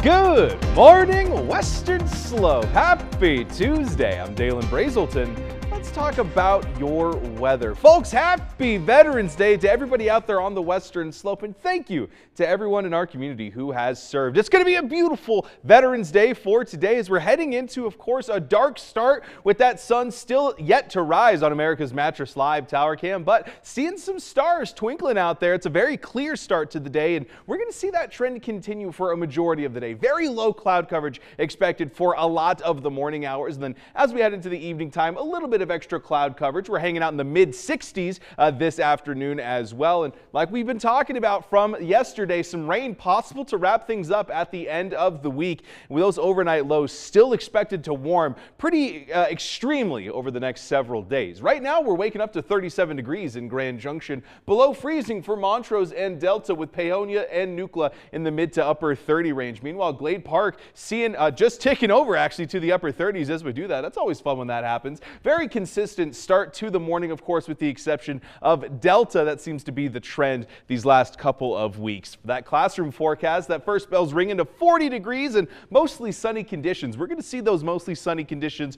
Good morning, Western Slope. Happy Tuesday. I'm Dalen Brazelton. Let's talk about your weather. Folks, happy Veterans Day to everybody out there on the Western Slope, and thank you to everyone in our community who has served. It's going to be a beautiful Veterans Day for today as we're heading into, of course, a dark start with that sun still yet to rise on America's Mattress Live tower cam, but seeing some stars twinkling out there. It's a very clear start to the day, and we're going to see that trend continue for a majority of the day. Very low cloud coverage expected for a lot of the morning hours, and then as we head into the evening time, a little bit of extra cloud coverage. We're hanging out in the mid-60s this afternoon as well. And like we've been talking about from yesterday, some rain possible to wrap things up at the end of the week. With those overnight lows still expected to warm pretty extremely over the next several days. Right now, we're waking up to 37 degrees in Grand Junction, below freezing for Montrose and Delta, with Paonia and Nucla in the mid to upper 30 range. Meanwhile, Glade Park seeing just ticking over actually to the upper 30s as we do that. That's always fun when that happens. Very consistent start to the morning, of course, with the exception of Delta. That seems to be the trend these last couple of weeks. For that classroom forecast, that first bell's ringing to 40 degrees and mostly sunny conditions. We're going to see those mostly sunny conditions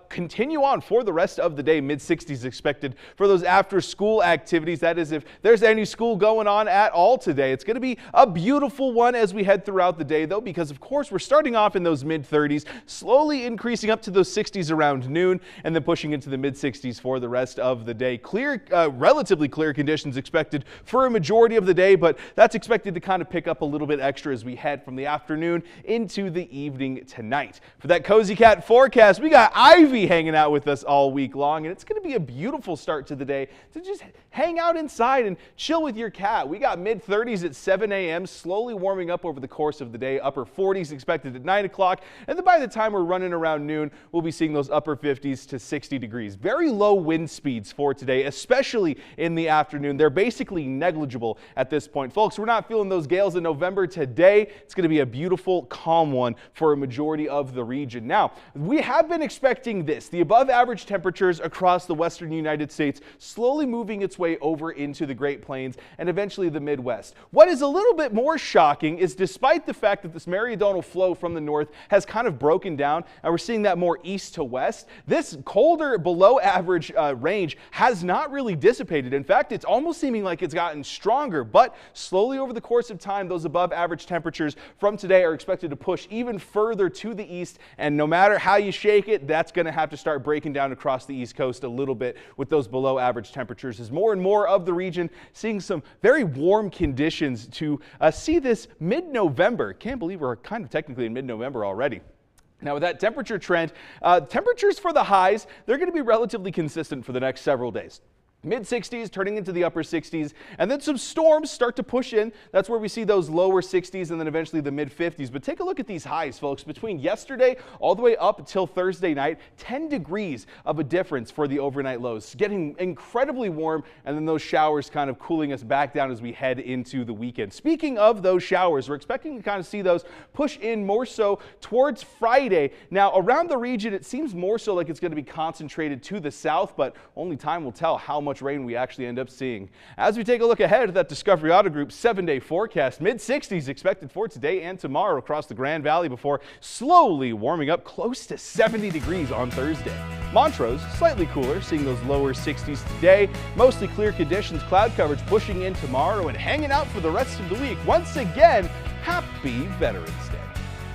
continue on for the rest of the day. Mid-60s expected for those after-school activities. That is, if there's any school going on at all today. It's going to be a beautiful one as we head throughout the day, though, because, of course, we're starting off in those mid-30s, slowly increasing up to those 60s around noon, and then pushing into the mid-60s for the rest of the day. Clear, relatively clear conditions expected for a majority of the day, but that's expected to kind of pick up a little bit extra as we head from the afternoon into the evening tonight. For that Cozy Cat forecast, we got Ivy hanging out with us all week long, and it's going to be a beautiful start to the day to just hang out inside and chill with your cat. We got mid-30s at 7 a.m., slowly warming up over the course of the day. Upper 40s expected at 9 o'clock, and then by the time we're running around noon, we'll be seeing those upper 50s to 60 degrees. Very low wind speeds for today, especially in the afternoon. They're basically negligible at this point. Folks, we're not feeling those gales in November today. It's going to be a beautiful, calm one for a majority of the region. Now, we have been expecting this, the above average temperatures across the western United States slowly moving its way over into the Great Plains and eventually the Midwest. What is a little bit more shocking is, despite the fact that this meridional flow from the north has kind of broken down and we're seeing that more east to west, this colder below average range has not really dissipated. In fact, it's almost seeming like it's gotten stronger, but slowly over the course of time, those above average temperatures from today are expected to push even further to the east, and no matter how you shake it, that's going to have to start breaking down across the east coast a little bit with those below average temperatures, as more and more of the region seeing some very warm conditions to see this mid-November. Can't believe we're kind of technically in mid-November already. Now, with that temperature trend, temperatures for the highs, they're going to be relatively consistent for the next several days. Mid-60s turning into the upper 60s, and then some storms start to push in. That's where we see those lower 60s and then eventually the mid-50s. But take a look at these highs, folks. Between yesterday all the way up until Thursday night, 10 degrees of a difference for the overnight lows. Getting incredibly warm, and then those showers kind of cooling us back down as we head into the weekend. Speaking of those showers, we're expecting to kind of see those push in more so towards Friday. Now, around the region, it seems more so like it's going to be concentrated to the south, but only time will tell how much rain we actually end up seeing. As we take a look ahead at that Discovery Auto Group 7-day forecast, mid-60s expected for today and tomorrow across the Grand Valley before slowly warming up close to 70 degrees on Thursday. Montrose, slightly cooler, seeing those lower 60s today. Mostly clear conditions, cloud coverage pushing in tomorrow and hanging out for the rest of the week. Once again, happy Veterans Day.